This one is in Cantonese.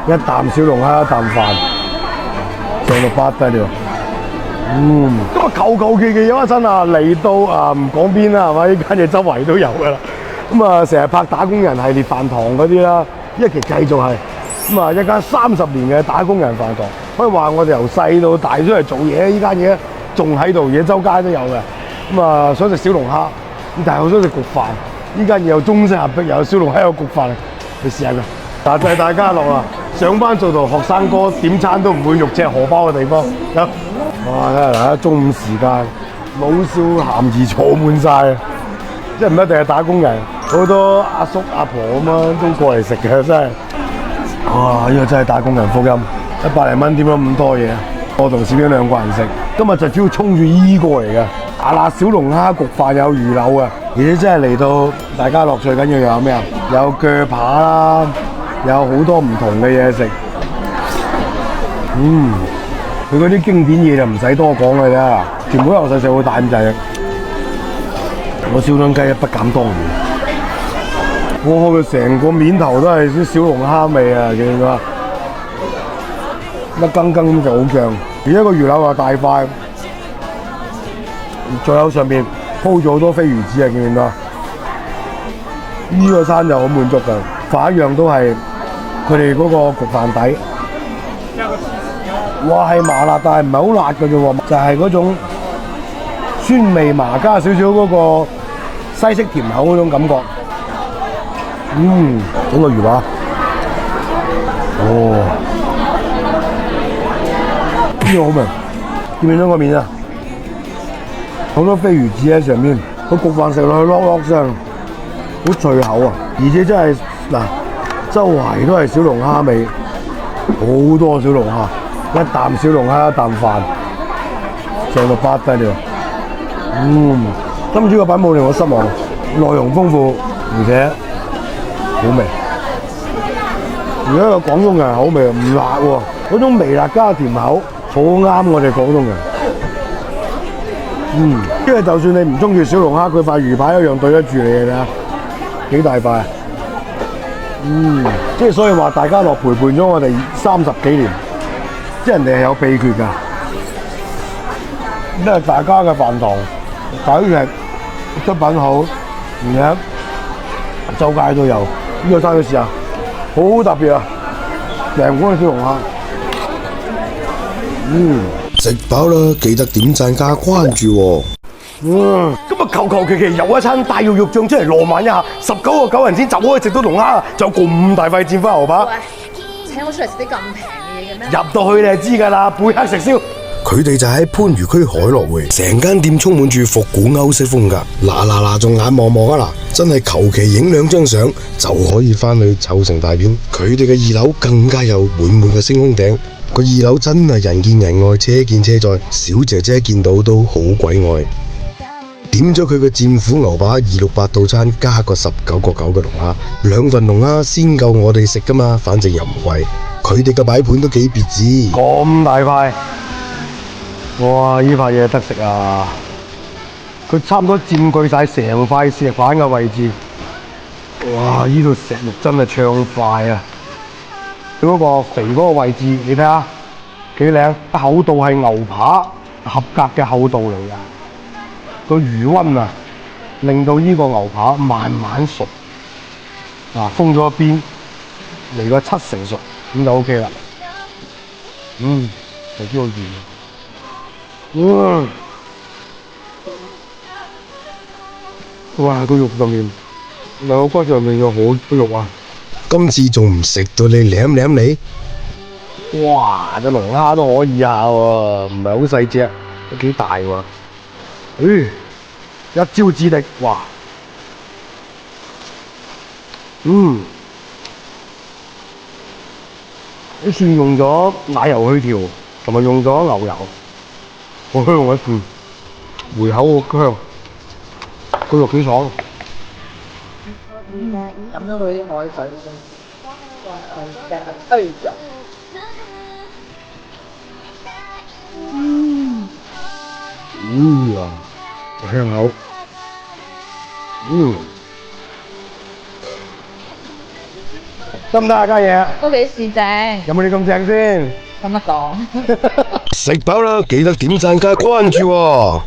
一啖小龍蝦，一啖飯，正到不得了。咁啊求其有一餐啊，嚟到啊唔講邊啦，係咪？呢間嘢周圍都有㗎啦。咁啊，成日拍打工人系列飯堂嗰啲啦，一期繼續係。咁啊，一間30年嘅打工人飯堂，可以話我哋由細到大出嚟做嘢，呢間嘢仲喺度，嘢周街都有嘅。咁啊，想食小龍蝦，咁但係我想食焗飯。呢間嘢有中西合璧，有小龍蝦有焗飯，你試下佢。嗱，就係大家樂啦，上班做到學生哥點餐都唔會肉赤荷包嘅地方。有，哇！睇下嗱，中午時間老少咸宜坐滿晒，即係唔一定係打工人，好多阿叔阿婆咁樣都過嚟食嘅，真係。哇！呢個真係打工人福音，100零蚊點咗咁多嘢，我同攝影2個人食。今日就主要衝住依個嚟嘅，辣小龍蝦焗飯有魚柳啊！而且真係嚟到大家樂最緊要有咩啊？有鋸扒啦，有好多唔同嘅嘢食。佢嗰啲經典嘢就唔使多講嘅啫，全部由細食到大咁滯。我燒雙雞不減當年。我佢成個面頭都係啲小龍蝦味啊！見到一羹羹咁就好醬，而且個魚柳又大塊，仲有上面鋪咗好多飛魚子啊！見唔見到？呢個餐就好滿足㗎，飯一樣都係佢哋嗰個焗飯底。哇，係麻辣，但係唔係好辣㗎啫喎，就係嗰種酸味麻加少少嗰個西式甜口嗰種感覺。整個魚扒，呢個好味，見唔見到個面啊？好多飛魚子喺上面，個焗飯食落去粒粒聲，好脆口啊！而且真係嗱，周圍都係小龍蝦味，好多小龍蝦，一啖小龍蝦一啖飯，正到不得了。今朝個品冇令我失望，內容豐富，而且好味，而家個廣東人口味唔辣喎，嗰種微辣加甜口，好啱我哋廣東人。因為就算你唔中意小龍蝦，佢塊魚排一樣對得住你嘅啦，幾大塊。即係所以話大家樂陪伴咗我哋30幾年，即係人哋係有秘訣㗎。因為大家嘅飯堂抵食，出品好，而且周街都有。呢個餐你試下，好特別啊！成碗小龍蝦，食飽啦，記得點讚加關注喎。咁啊求其有一餐大肉肉醬出嚟浪漫一下，19個9人錢就可以食到龍蝦，仲有咁大塊戰花牛扒。喂，請我出嚟食啲咁平嘅嘢嘅咩？入到去你就知㗎啦，貝克食燒。佢哋就喺番禺區海樂匯，成間店充滿住復古歐式風格。嗱，仲眼望望啊嗱，真係求其影2張相就可以翻去湊成大片。佢哋嘅2樓更加有滿嘅星空頂，個2樓真係人見人愛，車見車載，小姐姐見到都好鬼愛。點咗佢嘅戰斧牛扒268套餐，加個19個9嘅龍蝦，2份龍蝦先夠我哋食㗎嘛，反正又唔貴。佢哋嘅擺盤都幾別致，咁大塊。哇！呢塊嘢得食啊！佢差唔多佔據晒成塊石板嘅位置。哇！呢度石肉真係暢快啊！佢嗰個肥嗰個位置，你睇下幾靚，厚度係牛扒合格嘅厚度嚟㗎。個餘溫啊，令到呢個牛扒慢慢熟。封咗一邊，嚟個7成熟，咁就 OK 啦。就知道完。哇！個肉上面，兩個骨上面有好多肉啊！今次仲唔食到你舐你？哇！隻龍蝦都可以下喎，唔係好細隻，都幾大喎。一招制敵，哇！啲蒜用咗奶油去調，同埋用咗牛油。好香啊！回口好香，個肉幾爽。飲咗佢啲海水先。香口。得唔得啊？家嘢都幾市正，有冇你咁正先？咁得講。食飽啦，記得點讚加關注喎。